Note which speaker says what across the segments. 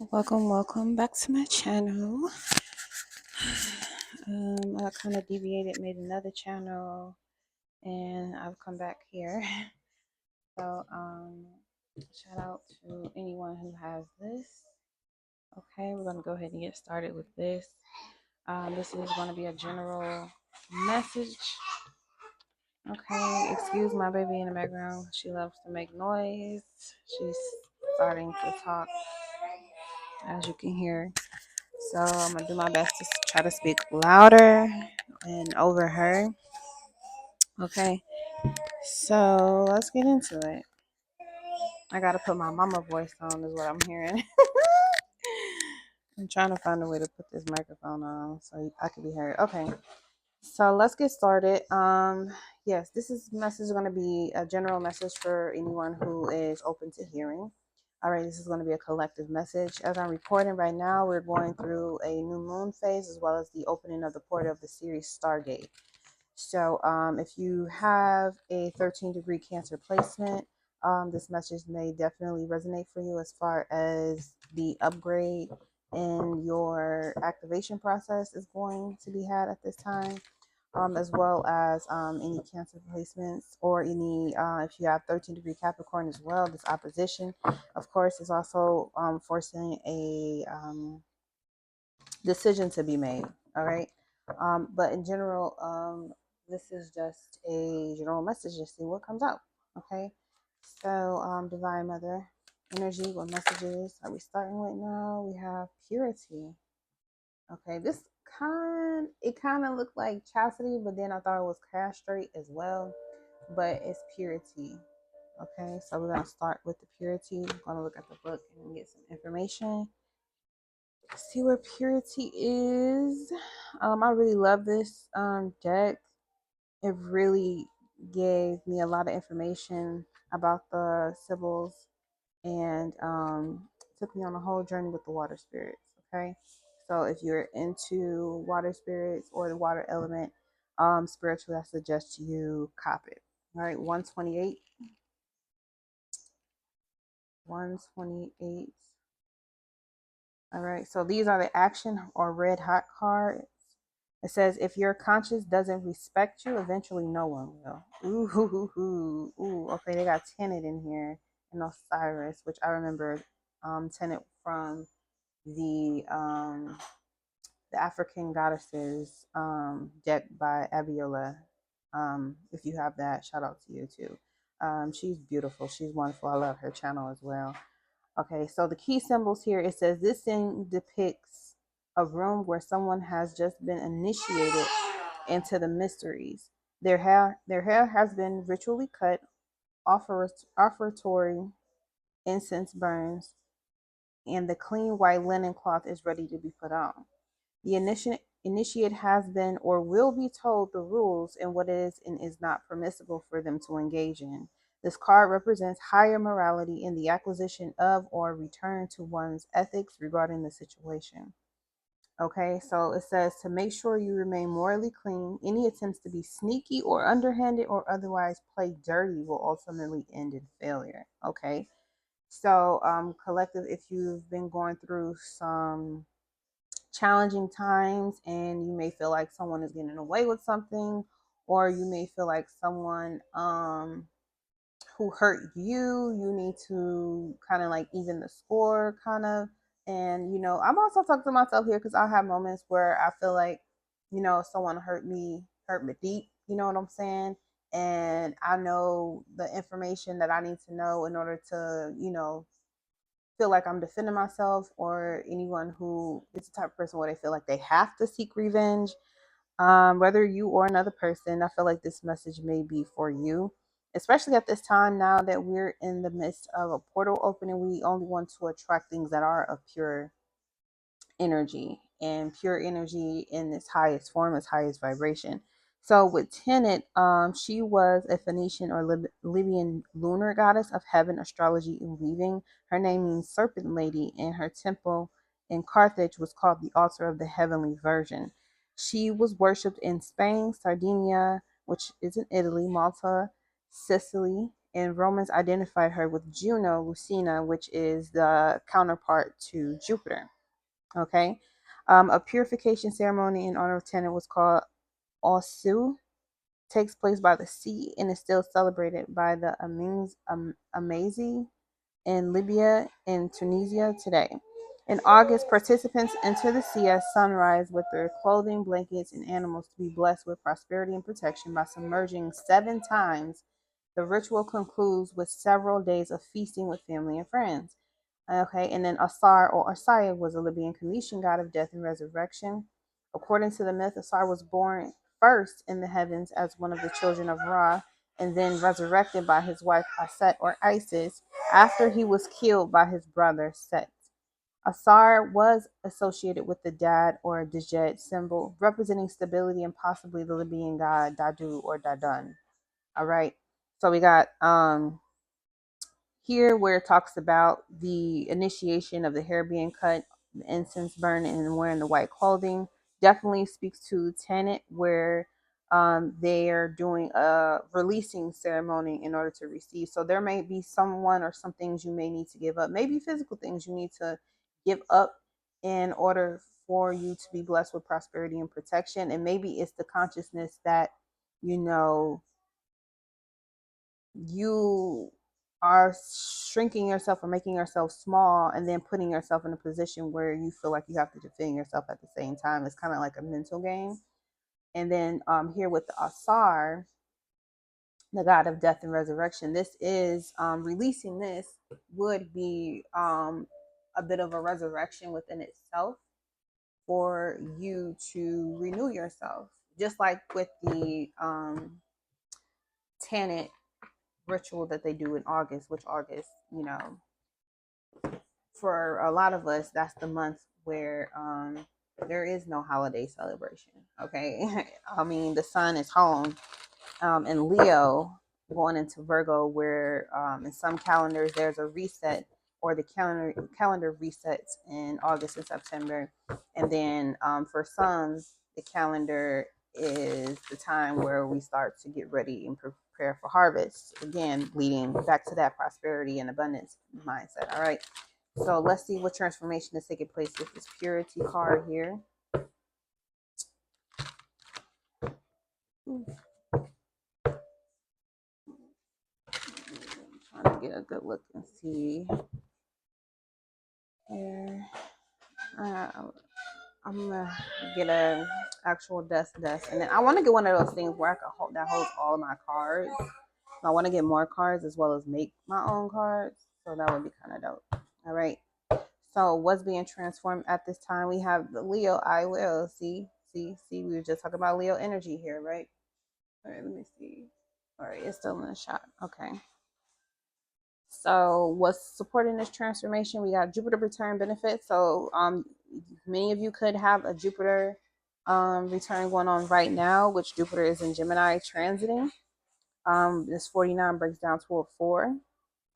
Speaker 1: Welcome back to my channel. I kind of deviated, made another channel, and I've come back here. So, shout out to anyone who has this. Okay, we're gonna go ahead and get started with this. This is gonna be a general message. Okay, excuse my baby in the background. She loves to make noise. She's starting to talk, as you can hear. So I'm gonna do my best to try to speak louder and over her. Okay, so let's get into it. I gotta put my mama voice on, is what I'm hearing. I'm trying to find a way to put this microphone on so I can be heard. Okay, so let's get started. Yes, this message is gonna be a general message for anyone who is open to hearing. All right, this is going to be a collective message. As I'm recording right now, we're going through a new moon phase as well as the opening of the portal of the series Stargate. So if you have a 13-degree Cancer placement, this message may definitely resonate for you as far as the upgrade in your activation process is going to be had at this time. As well as any Cancer placements or any, if you have 13-degree Capricorn as well, this opposition, of course, is also forcing a decision to be made. All right. But in general, this is just a general message to see what comes out. Okay. So, Divine Mother energy, what messages are we starting with now? We have purity. Okay, it kind of looked like chastity, but then I thought it was castrate as well. But it's purity. Okay, so we're gonna start with the purity. I'm gonna look at the book and get some information. See where purity is. I really love this deck. It really gave me a lot of information about the Sibyls and took me on a whole journey with the water spirits. Okay, so if you're into water spirits or the water element spiritually, I suggest you cop it. All right, 128. 128. All right, so these are the action or red hot cards. It says, if your conscience doesn't respect you, eventually no one will. Ooh. Okay, they got Tenet in here and Osiris, which I remember Tenet from the African Goddesses deck by Abiola. If you have that, shout out to you too. She's beautiful. She's wonderful. I love her channel as well. Okay, so the key symbols here, it says this scene depicts a room where someone has just been initiated into the mysteries. Their hair has been ritually cut, offertory incense burns, and the clean white linen cloth is ready to be put on. The initiate has been or will be told the rules and what is and is not permissible for them to engage in. This card represents higher morality in the acquisition of or return to one's ethics regarding the situation. Okay, so it says to make sure you remain morally clean. Any attempts to be sneaky or underhanded or otherwise play dirty will ultimately end in failure. Okay, so collective, if you've been going through some challenging times and you may feel like someone is getting away with something, or you may feel like someone who hurt you, you need to kind of like even the score kind of. And I'm also talking to myself here because I have moments where I feel like someone hurt me deep, you know what I'm saying, and I know the information that I need to know in order to feel like I'm defending myself, or anyone who is the type of person where they feel like they have to seek revenge, whether you or another person. I feel like this message may be for you, especially at this time now that we're in the midst of a portal opening. We only want to attract things that are of pure energy, and pure energy in its highest form, its highest vibration. So with Tenet, she was a Phoenician or Libyan lunar goddess of heaven, astrology, and weaving. Her name means serpent lady, and her temple in Carthage was called the altar of the heavenly virgin. She was worshipped in Spain, Sardinia, which is in Italy, Malta, Sicily, and Romans identified her with Juno, Lucina, which is the counterpart to Jupiter. Okay. A purification ceremony in honor of Tenet was called Osu, takes place by the sea and is still celebrated by the Amazi in Libya and Tunisia today. In August, participants enter the sea at sunrise with their clothing, blankets, and animals to be blessed with prosperity and protection by submerging 7 times. The ritual concludes with several days of feasting with family and friends. Okay, and then Asar or Asaya was a Libyan Cometian god of death and resurrection. According to the myth, Asar was born first in the heavens as one of the children of Ra and then resurrected by his wife Aset or Isis after he was killed by his brother Set. Asar was associated with the Dad or Djed symbol, representing stability and possibly the Libyan god Dadu or Dadun. All right. So we got here where it talks about the initiation of the hair being cut, the incense burning, and wearing the white clothing. Definitely speaks to Tenet where they are doing a releasing ceremony in order to receive. So there may be someone or some things you may need to give up, maybe physical things you need to give up in order for you to be blessed with prosperity and protection. And maybe it's the consciousness that, you know, you are shrinking yourself or making yourself small and then putting yourself in a position where you feel like you have to defend yourself at the same time. It's kind of like a mental game. And then here with the Asar, the god of death and resurrection, this is releasing this would be a bit of a resurrection within itself for you to renew yourself. Just like with the Tanit ritual that they do in August, which August, you know, for a lot of us, that's the month where there is no holiday celebration. Okay. I mean, the sun is home in Leo going into Virgo, where in some calendars there's a reset or the calendar resets in August and September. And then for some, the calendar is the time where we start to get ready and prepare for harvest. Again, leading back to that prosperity and abundance mindset. All right. So let's see what transformation is taking place with this purity card here. I'm trying to get a good look and see here. I'm gonna get a actual dust, and then I want to get one of those things where I can hold that holds all of my cards. I want to get more cards as well as make my own cards, so that would be kind of dope. All right. So what's being transformed at this time? We have the Leo. I will see. We were just talking about Leo energy here, right? All right. Let me see. All right, it's still in the shot. Okay. So what's supporting this transformation? We got Jupiter return benefits. So many of you could have a Jupiter return going on right now, which Jupiter is in Gemini transiting. This 49 breaks down to a 4.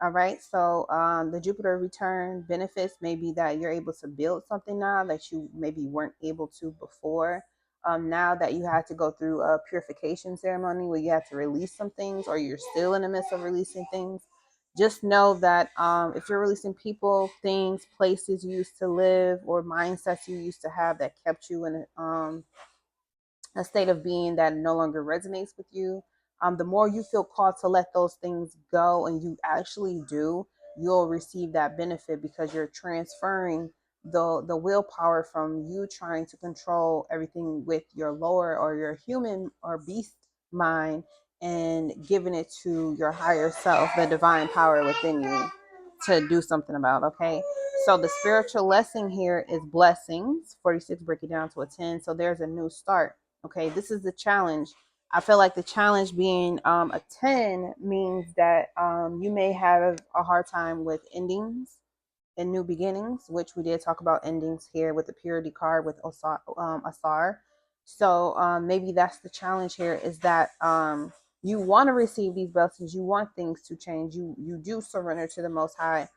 Speaker 1: All right. So the Jupiter return benefits may be that you're able to build something now that you maybe weren't able to before. Now that you had to go through a purification ceremony where you had to release some things, or you're still in the midst of releasing things, just know that if you're releasing people, things, places you used to live, or mindsets you used to have that kept you in a state of being that no longer resonates with you, the more you feel called to let those things go, and you actually do, you'll receive that benefit because you're transferring the willpower from you trying to control everything with your lower or your human or beast mind and giving it to your higher self, the divine power within you to do something about. Okay. So the spiritual lesson here is blessings. 46 break it down to a 10. So there's a new start. Okay, this is the challenge. I feel like the challenge being a 10 means that you may have a hard time with endings and new beginnings, which we did talk about endings here with the purity card with Asar. So maybe that's the challenge here, is that you want to receive these blessings, you want things to change, you do surrender to the Most High,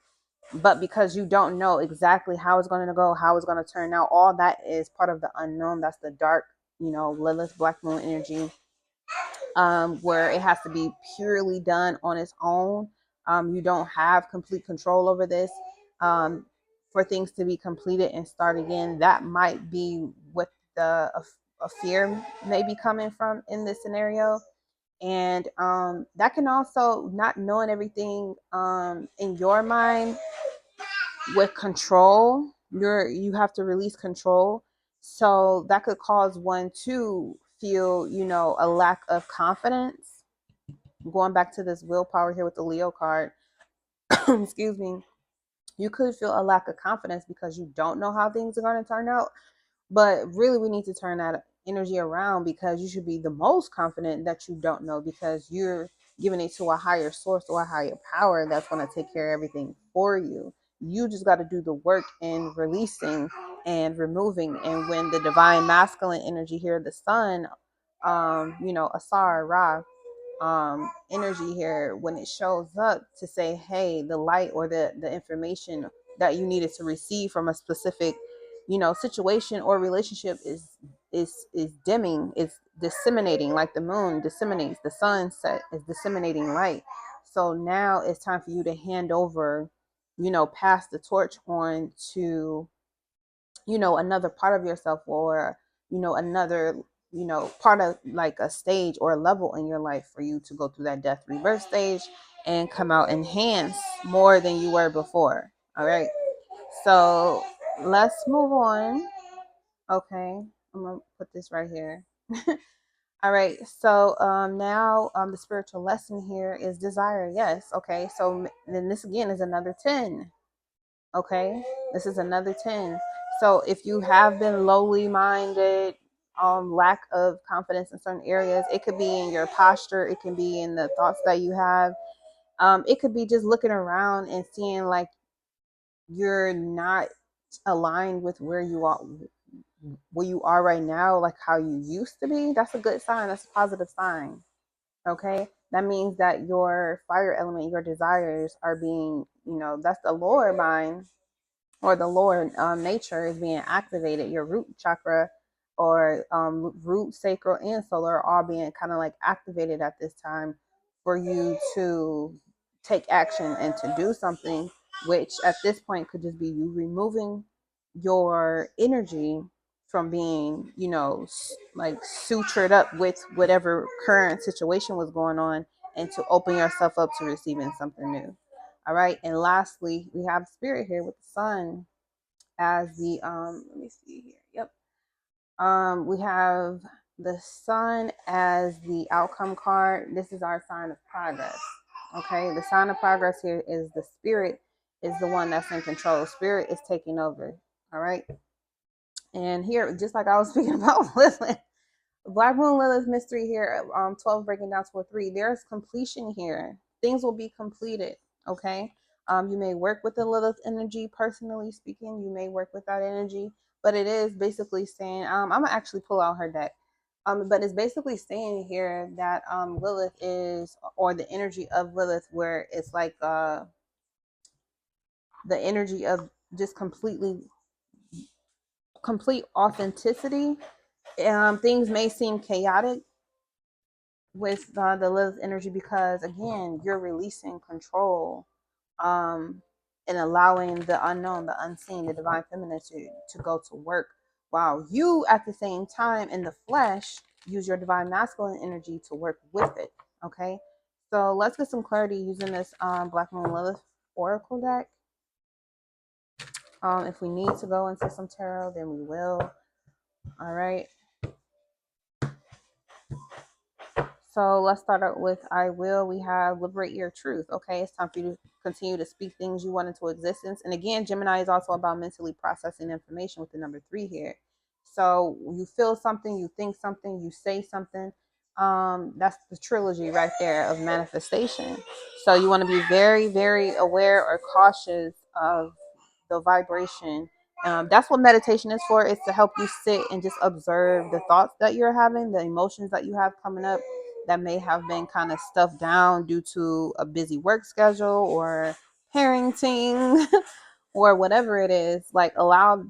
Speaker 1: but because you don't know exactly how it's going to go, how it's going to turn out, all that is part of the unknown. That's the dark, Lilith, Black Moon energy. where it has to be purely done on its own. You don't have complete control over this. For things to be completed and start again, that might be what a fear may be coming from in this scenario. And that can also, not knowing everything in your mind with control, you have to release control, so that could cause one to feel, a lack of confidence. Going back to this willpower here with the Leo card, excuse me, you could feel a lack of confidence because you don't know how things are going to turn out. But really, we need to turn that energy around, because you should be the most confident that you don't know, because you're giving it to a higher source or a higher power that's going to take care of everything for you. You just got to do the work in releasing and removing. And when the divine masculine energy here, the sun, Asar, Ra, energy here, when it shows up to say, hey, the light or the information that you needed to receive from a specific, situation or relationship is dimming, is disseminating, like the moon disseminates, the sunset is disseminating light. So now it's time for you to hand over, pass the torch on to, another part of yourself, or another, part of like a stage or a level in your life, for you to go through that death rebirth stage and come out enhanced more than you were before. All right, so let's move on. Okay, I'm gonna put this right here. All right, so now the spiritual lesson here is desire. Yes, okay, so then this again is another 10. Okay, this is another 10. So if you have been lowly minded, lack of confidence in certain areas, it could be in your posture, it can be in the thoughts that you have, it could be just looking around and seeing like you're not aligned with where you are right now, like how you used to be. That's a good sign. That's a positive sign. Okay, that means that your fire element, your desires are being, that's the lower mind, or the lower nature is being activated. Your root chakra, or root, sacral, and solar are all being kind of like activated at this time, for you to take action and to do something, which at this point could just be you removing your energy from being, like sutured up with whatever current situation was going on, and to open yourself up to receiving something new. All right. And lastly, we have spirit here with the sun as the let me see here. Yep. We have the sun as the outcome card. This is our sign of progress. Okay. The sign of progress here is the spirit is the one that's in control. Spirit is taking over. All right. And here, just like I was speaking about Lilith, Black Moon Lilith mystery here, 12 breaking down to a 3. There's completion here. Things will be completed. Okay. You may work with the Lilith energy, personally speaking. You may work with that energy, but it is basically saying, I'm gonna actually pull out her deck. But it's basically saying here that Lilith is, or the energy of Lilith, where it's like the energy of just complete authenticity. Things may seem chaotic with the Lilith energy, because again, you're releasing control, um, and allowing the unknown, the unseen, the divine feminine to go to work, while you at the same time in the flesh use your divine masculine energy to work with it. Okay, so let's get some clarity using this Black Moon Lilith oracle deck. If we need to go into some tarot, then we will. All right. So let's start out with I will. We have liberate your truth. Okay, it's time for you to continue to speak things you want into existence. And again, Gemini is also about mentally processing information with the number 3 here. So you feel something, you think something, you say something. That's the trilogy right there of manifestation. So you want to be very, very aware or cautious of the vibration. That's what meditation is for. It's to help you sit and just observe the thoughts that you're having, the emotions that you have coming up, that may have been kind of stuffed down due to a busy work schedule or parenting or whatever it is. Like, allow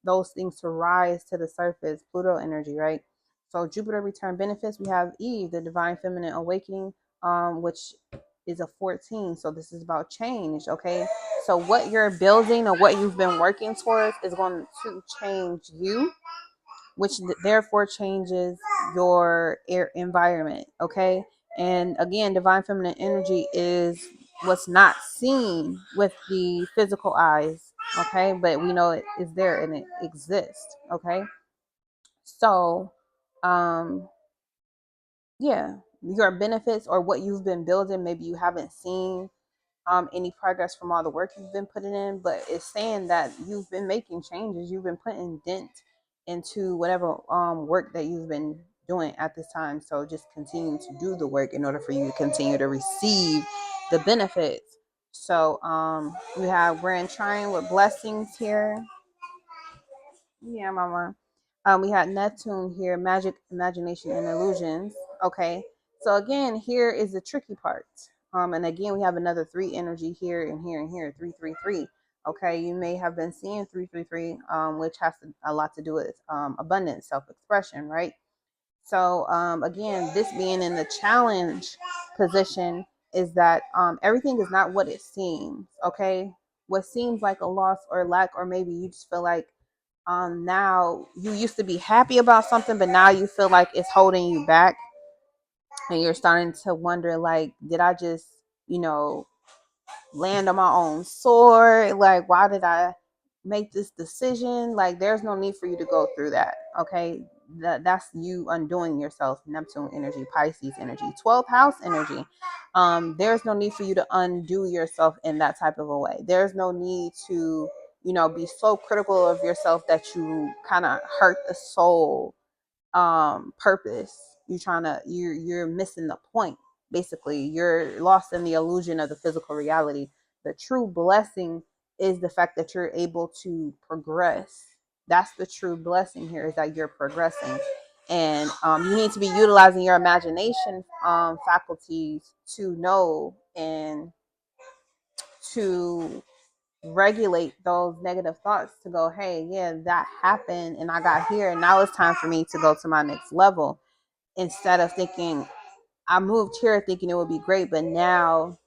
Speaker 1: those things to rise to the surface. Pluto energy, right? So Jupiter return benefits, we have Eve, the divine feminine awakening, which is a 14. So this is about change. Okay. So what you're building or what you've been working towards is going to change you, which therefore changes your air environment. Okay. And again, divine feminine energy is what's not seen with the physical eyes. Okay. But we know it is there and it exists. Okay. So, yeah, your benefits or what you've been building, maybe you haven't seen any progress from all the work you've been putting in, but it's saying that you've been making changes, you've been putting dent into whatever work that you've been doing at this time. So just continue to do the work in order for you to continue to receive the benefits. So we have grand trine with blessings here. Yeah, mama. We had Neptune here, magic, imagination, and illusions. Okay. So again, here is the tricky part. And again, we have another three energy here and here and here, 333. Okay, you may have been seeing 333, which has a lot to do with abundance, self-expression, right? So again, this being in the challenge position is that everything is not what it seems. Okay, what seems like a loss or lack, or maybe you just feel like now you used to be happy about something, but now you feel like it's holding you back, and you're starting to wonder, like, did I just, you know, land on my own sword? Like, why did I make this decision? Like, there's no need for you to go through that. Okay. That's you undoing yourself. Neptune energy, Pisces energy, 12th house energy. There's no need for you to undo yourself in that type of a way. There's no need to, you know, be so critical of yourself that you kind of hurt the soul purpose. You're missing the point. Basically, you're lost in the illusion of the physical reality. The true blessing is the fact that you're able to progress. That's the true blessing here, is that you're progressing. And you need to be utilizing your imagination faculties to know and to regulate those negative thoughts, to go, hey, yeah, that happened and I got here, and now it's time for me to go to my next level. Instead of thinking, I moved here thinking it would be great, but now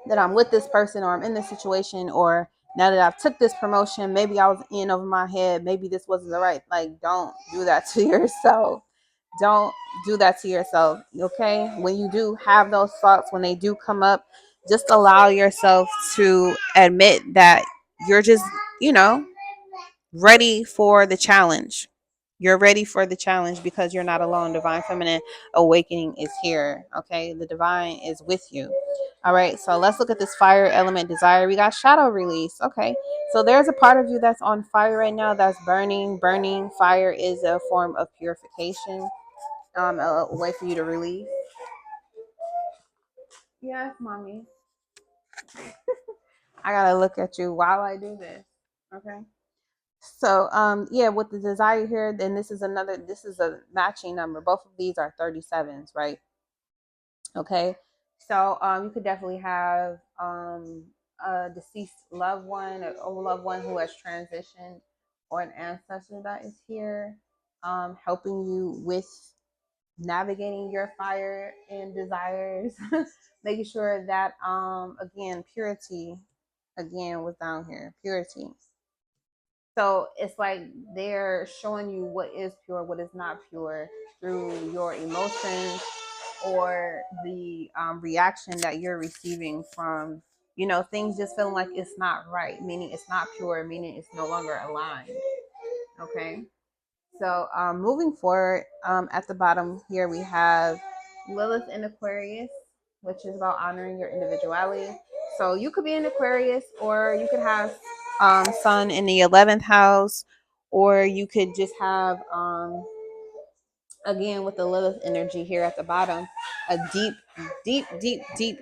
Speaker 1: that I'm with this person, or I'm in this situation, or now that I've took this promotion, maybe I was in over my head, maybe this wasn't the right. Like, don't do that to yourself. Don't do that to yourself. Okay, when you do have those thoughts, when they do come up, just allow yourself to admit that you're just, you know, ready for the challenge. You're ready for the challenge because you're not alone. Divine feminine awakening is here. Okay, the divine is with you. All right, so let's look at this fire element desire. We got shadow release. Okay, so there's a part of you that's on fire right now, that's burning. Burning fire is a form of purification, a way for you to release. Yes, mommy. I gotta look at you while I do this. Okay. So yeah, with the desire here, then this is a matching number. Both of these are 37s, right? Okay. So you could definitely have a deceased loved one, a loved one who has transitioned, or an ancestor that is here, helping you with navigating your fire and desires, making sure that again, purity again was down here. Purity. So it's like they're showing you what is pure, what is not pure, through your emotions, or the reaction that you're receiving from, you know, things just feeling like it's not right, meaning it's not pure, meaning it's no longer aligned. Okay. So moving forward, at the bottom here we have Lilith in Aquarius, which is about honoring your individuality. So you could be in Aquarius, or you could have Sun in the 11th house, or you could just have again, with the Lilith energy here at the bottom, a deep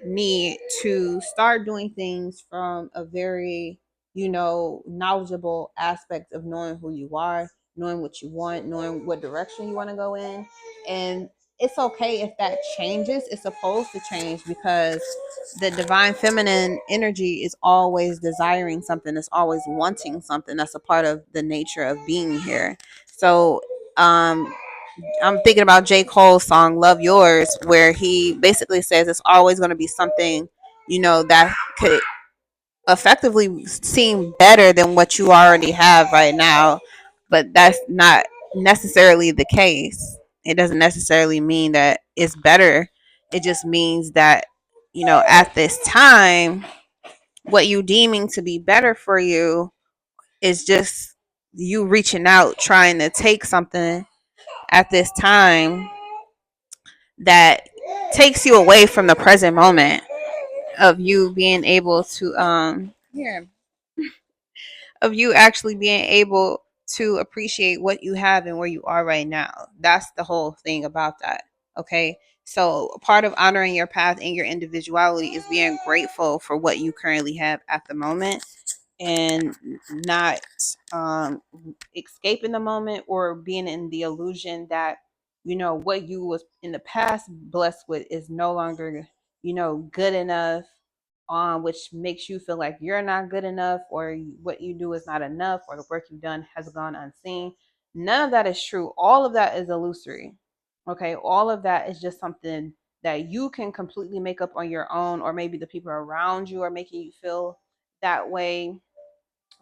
Speaker 1: need to start doing things from a very, you know, knowledgeable aspect of knowing who you are, knowing what you want, knowing what direction you want to go in. And it's okay if that changes. It's supposed to change, because the divine feminine energy is always desiring something, it's always wanting something. That's a part of the nature of being here. So I'm thinking about J. Cole's song "Love Yours," where he basically says it's always going to be something, that could effectively seem better than what you already have right now, but that's not necessarily the case. It doesn't necessarily mean that it's better. It just means that, at this time, what you deeming to be better for you is just you reaching out, trying to take something at this time that takes you away from the present moment of you being able to here of you actually being able to appreciate what you have and where you are right now. That's the whole thing about that. Okay. So part of honoring your path and your individuality is being grateful for what you currently have at the moment, and not um, escaping the moment or being in the illusion that what you was in the past blessed with is no longer good enough, which makes you feel like you're not good enough, or what you do is not enough, or the work you've done has gone unseen. None of that is true. All of that is illusory. Okay, all of that is just something that you can completely make up on your own, or maybe the people around you are making you feel that way,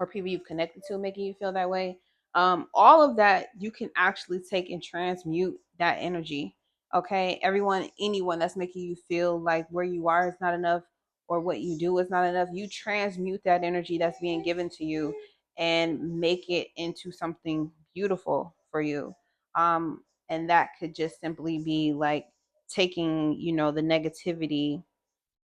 Speaker 1: or people you've connected to making you feel that way. All of that you can actually take and transmute that energy. Okay, anyone that's making you feel like where you are is not enough, or what you do is not enough, you transmute that energy that's being given to you and make it into something beautiful for you. And that could just simply be like taking the negativity,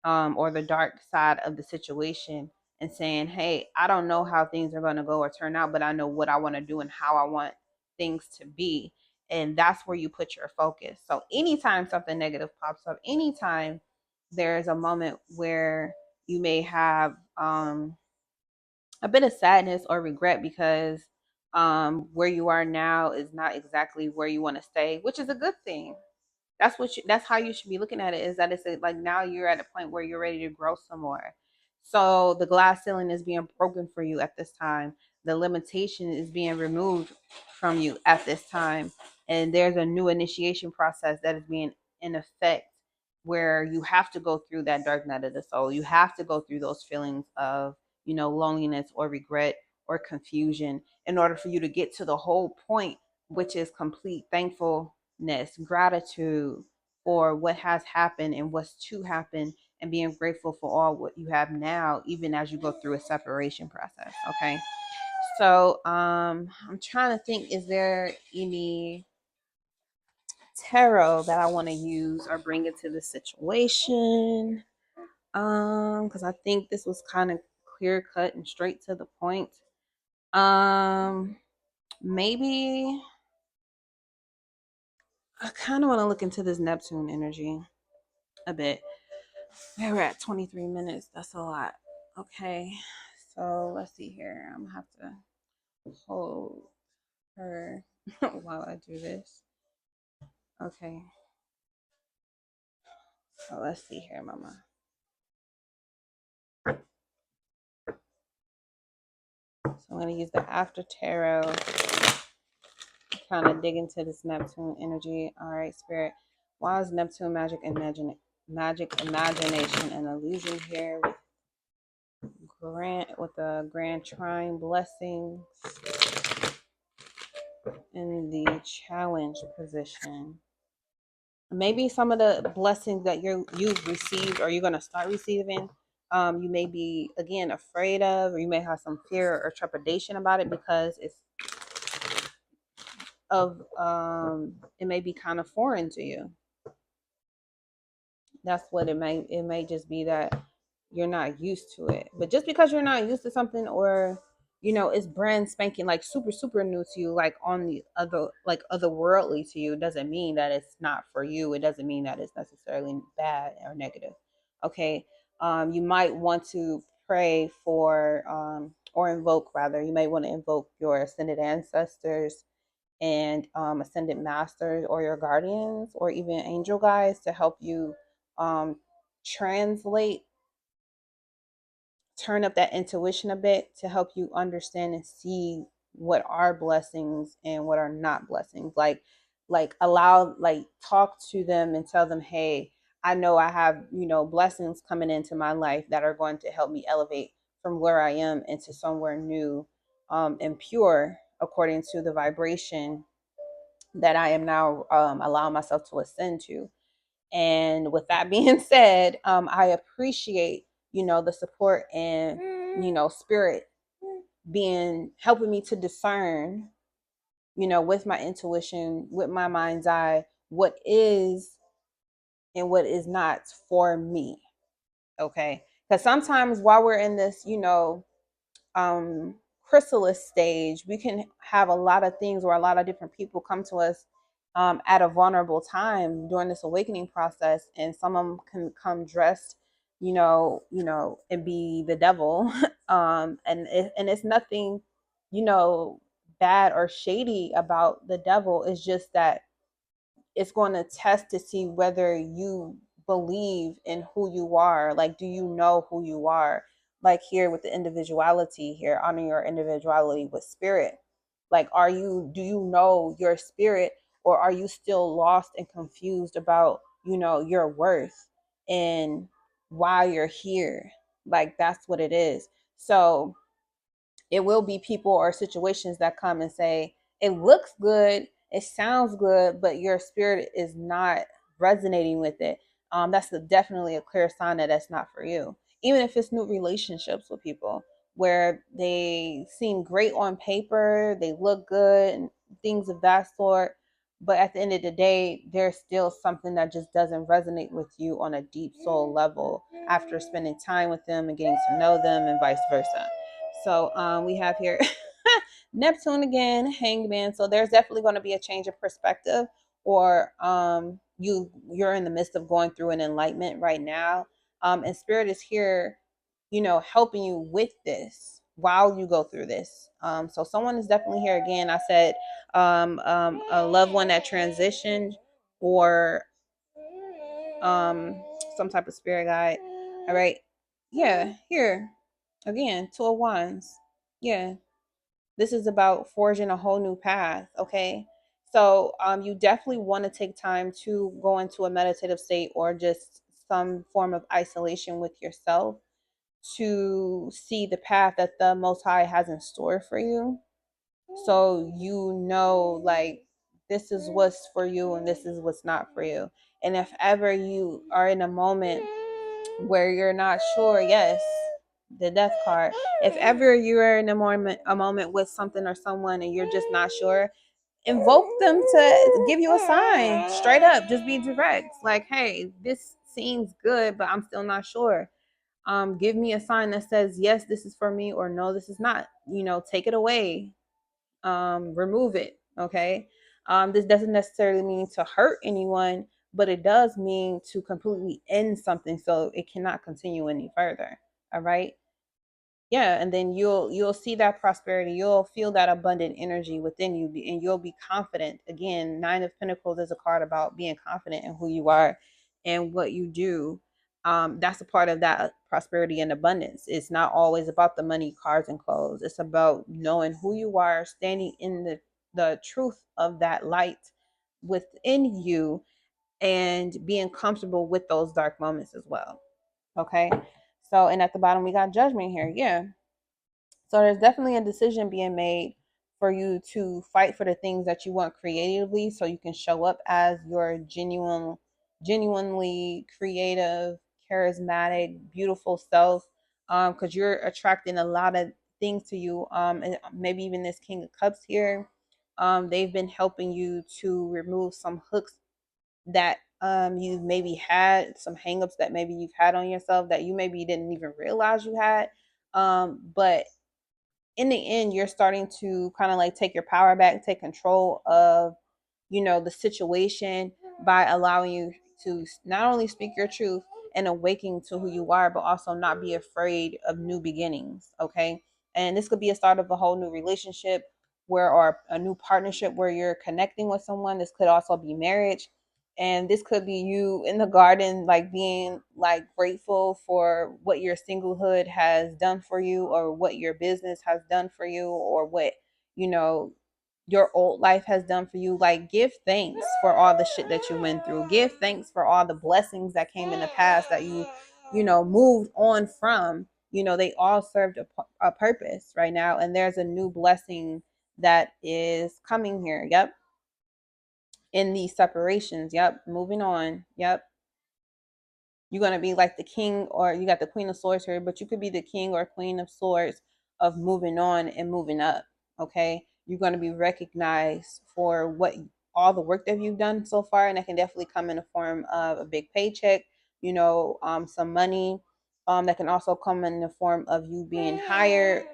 Speaker 1: or the dark side of the situation, and saying, hey, I don't know how things are going to go or turn out, but I know what I want to do and how I want things to be. And that's where you put your focus. So anytime something negative pops up, anytime there's a moment where you may have a bit of sadness or regret because where you are now is not exactly where you want to stay, which is a good thing. That's how you should be looking at it, is that like now you're at a point where you're ready to grow some more. So the glass ceiling is being broken for you at this time. The limitation is being removed from you at this time. And there's a new initiation process that is being in effect, where you have to go through that dark night of the soul. You have to go through those feelings of, loneliness or regret or confusion, in order for you to get to the whole point, which is complete thankfulness, gratitude for what has happened and what's to happen, and being grateful for all what you have now, even as you go through a separation process. Okay. So I'm trying to think, is there any tarot that I want to use or bring into the situation? Because I think this was kind of clear cut and straight to the point. Um, maybe I kind of want to look into this Neptune energy a bit. We're at 23 minutes. That's a lot. Okay. So let's see here. I'm gonna have to hold her while I do this. Okay. So let's see here, mama. So I'm gonna use the after tarot, kind of dig into this Neptune energy. All right, spirit. Why is Neptune magic, imagination, and illusion here with the grand trine blessings in the challenge position? Maybe some of the blessings that you've received, or you're going to start receiving, you may be again afraid of, or you may have some fear or trepidation about it, because it's of it may be kind of foreign to you. That's what it may just be, that you're not used to it. But just because you're not used to something, or it's brand spanking, like super super new to you, like on the other, like otherworldly to you, doesn't mean that it's not for you. It doesn't mean that it's necessarily bad or negative. Okay. You might want to pray for, or invoke, rather, you may want to invoke your ascended ancestors and ascended masters, or your guardians, or even angel guides, to help you um, translate, turn up that intuition a bit, to help you understand and see what are blessings and what are not blessings. Like, like allow, like talk to them and tell them, hey, I know I have, blessings coming into my life that are going to help me elevate from where I am into somewhere new, and pure according to the vibration that I am now, allowing myself to ascend to. And with that being said, I appreciate, the support and, spirit being helping me to discern, with my intuition, with my mind's eye, what is and what is not for me. Okay. Because sometimes while we're in this, um, chrysalis stage, we can have a lot of things where a lot of different people come to us, at a vulnerable time during this awakening process, and some of them can come dressed, and be the devil, and it's nothing, you know, bad or shady about the devil. It's just that it's going to test to see whether you believe in who you are. Like, do you know who you are? Like here with the individuality here, honor your individuality with spirit. Like, do you know your spirit, or are you still lost and confused about, your worth and why you're here? Like, that's what it is. So, it will be people or situations that come and say, it looks good, it sounds good, but your spirit is not resonating with it. That's definitely a clear sign that that's not for you. Even if it's new relationships with people where they seem great on paper, they look good, and things of that sort. But at the end of the day, there's still something that just doesn't resonate with you on a deep soul level after spending time with them and getting to know them, and vice versa. So we have here Neptune again, Hangman. So there's definitely going to be a change of perspective, or you're in the midst of going through an enlightenment right now, and Spirit is here, helping you with this while you go through this. So someone is definitely here again. I said, a loved one that transitioned, or some type of spirit guide. All right, yeah, here again, Two of Wands. Yeah, this is about forging a whole new path. Okay, so you definitely want to take time to go into a meditative state, or just some form of isolation with yourself, to see the path that the Most High has in store for you. So like, this is what's for you and this is what's not for you. And if ever you are in a moment where you're not sure, yes, the death card. If ever you are in a moment with something or someone and you're just not sure, invoke them to give you a sign. Straight up, just be direct. Like, hey, this seems good, but I'm still not sure. Give me a sign that says yes, this is for me, or no, this is not. Take it away. Remove it. Okay. This doesn't necessarily mean to hurt anyone, but it does mean to completely end something so it cannot continue any further. All right. Yeah, and then you'll see that prosperity, you'll feel that abundant energy within you, and you'll be confident. Again, Nine of Pentacles is a card about being confident in who you are and what you do. That's a part of that prosperity and abundance. It's not always about the money, cars, and clothes. It's about knowing who you are, standing in the truth of that light within you, and being comfortable with those dark moments as well. Okay. So, and at the bottom we got Judgment here. Yeah, so there's definitely a decision being made for you to fight for the things that you want creatively, so you can show up as your genuinely creative, charismatic, beautiful self. Because you're attracting a lot of things to you. And maybe even this King of Cups here. They've been helping you to remove some hooks that you've maybe had, some hangups that maybe you've had on yourself that you maybe didn't even realize you had. But in the end, you're starting to kind of like take your power back, take control of, the situation, by allowing you to not only speak your truth and awaken to who you are, but also not be afraid of new beginnings. Okay. And this could be a start of a whole new relationship, or a new partnership where you're connecting with someone. This could also be marriage. And this could be you in the garden, like being like grateful for what your singlehood has done for you, or what your business has done for you, or what, you know, your old life has done for you. Like, give thanks for all the shit that you went through. Give thanks for all the blessings that came in the past that you know, moved on from. You know, they all served a purpose right now. And there's a new blessing that is coming here. Yep. In these separations. Yep. Moving on. Yep. You're going to be like the king, or you got the queen of swords here, but you could be the king or queen of swords of moving on and moving up. Okay. You're going to be recognized for what all the work that you've done so far. And that can definitely come in the form of a big paycheck, you know, some money. That can also come in the form of you being hired,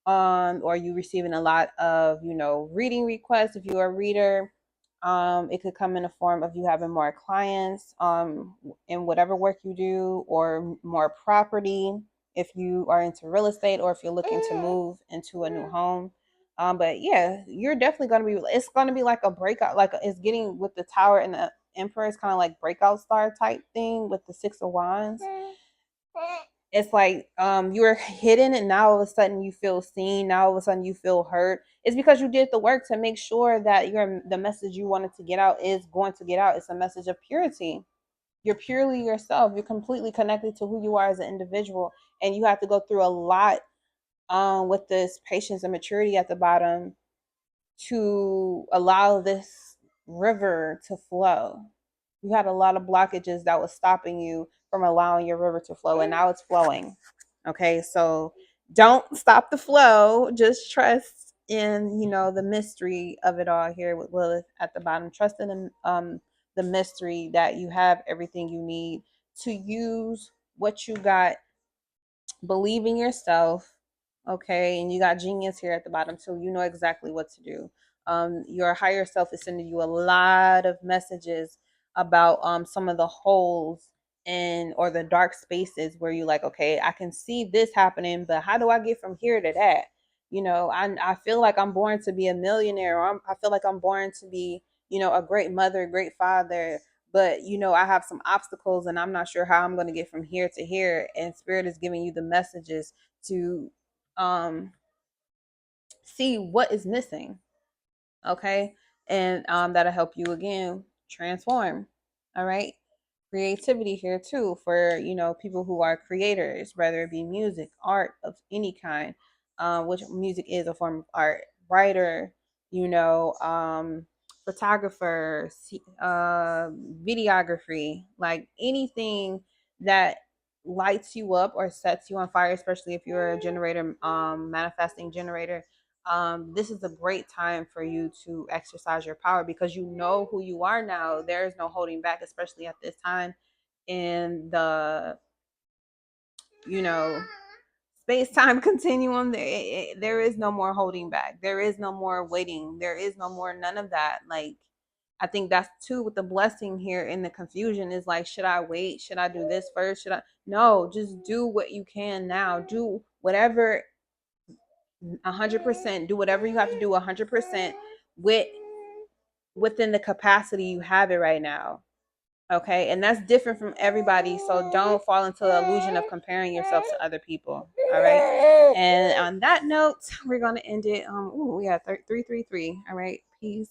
Speaker 1: or you receiving a lot of, you know, reading requests if you're a reader. It could come in the form of you having more clients in whatever work you do, or more property if you are into real estate, or if you're looking to move into a new home. But yeah, you're definitely going to be, it's going to be like a breakout, like it's getting with the tower and the emperor. It's kind of like breakout star type thing with the 6 of wands. It's like you're hidden, and now all of a sudden you feel seen. Now all of a sudden you feel heard. It's because you did the work to make sure that the message you wanted to get out is going to get out. It's a message of purity. You're purely yourself. You're completely connected to who you are as an individual, and you have to go through a lot with this patience and maturity at the bottom to allow this river to flow. You had a lot of blockages that was stopping you from allowing your river to flow, and now it's flowing. Okay, so don't stop the flow. Just trust in, you know, the mystery of it all here with Lilith at the bottom. Trust in the mystery that you have everything you need to use what you got. Believe in yourself. Okay, and you got genius here at the bottom too. You know exactly what to do. Your higher self is sending you a lot of messages about some of the holes and or the dark spaces where you like, okay, I can see this happening, but how do I get from here to that? You know, I feel like I'm born to be a millionaire, or I feel like I'm born to be, you know, a great mother, a great father, but you know, I have some obstacles and I'm not sure how I'm going to get from here to here, and spirit is giving you the messages to um see what is missing. Okay, and that'll help you again transform. All right, creativity here too for, you know, people who are creators, whether it be music, art of any kind, which music is a form of art. Writer, you know, photographer, videography, like anything that lights you up or sets you on fire, especially if you're a generator, manifesting generator. This is a great time for you to exercise your power because you know who you are now. There is no holding back, especially at this time in the, you know, space-time continuum. There is no more holding back. There is no more waiting. There is no more none of that. Like, I think that's too with the blessing here in the confusion is like, should I wait? Should I do this first? Should I? No, just do what you can now. Do whatever 100%. Do whatever you have to do 100% with within the capacity you have it right now. Okay, and that's different from everybody, so don't fall into the illusion of comparing yourself to other people. All right, and on that note, we're going to end it. We got 333. All right, peace.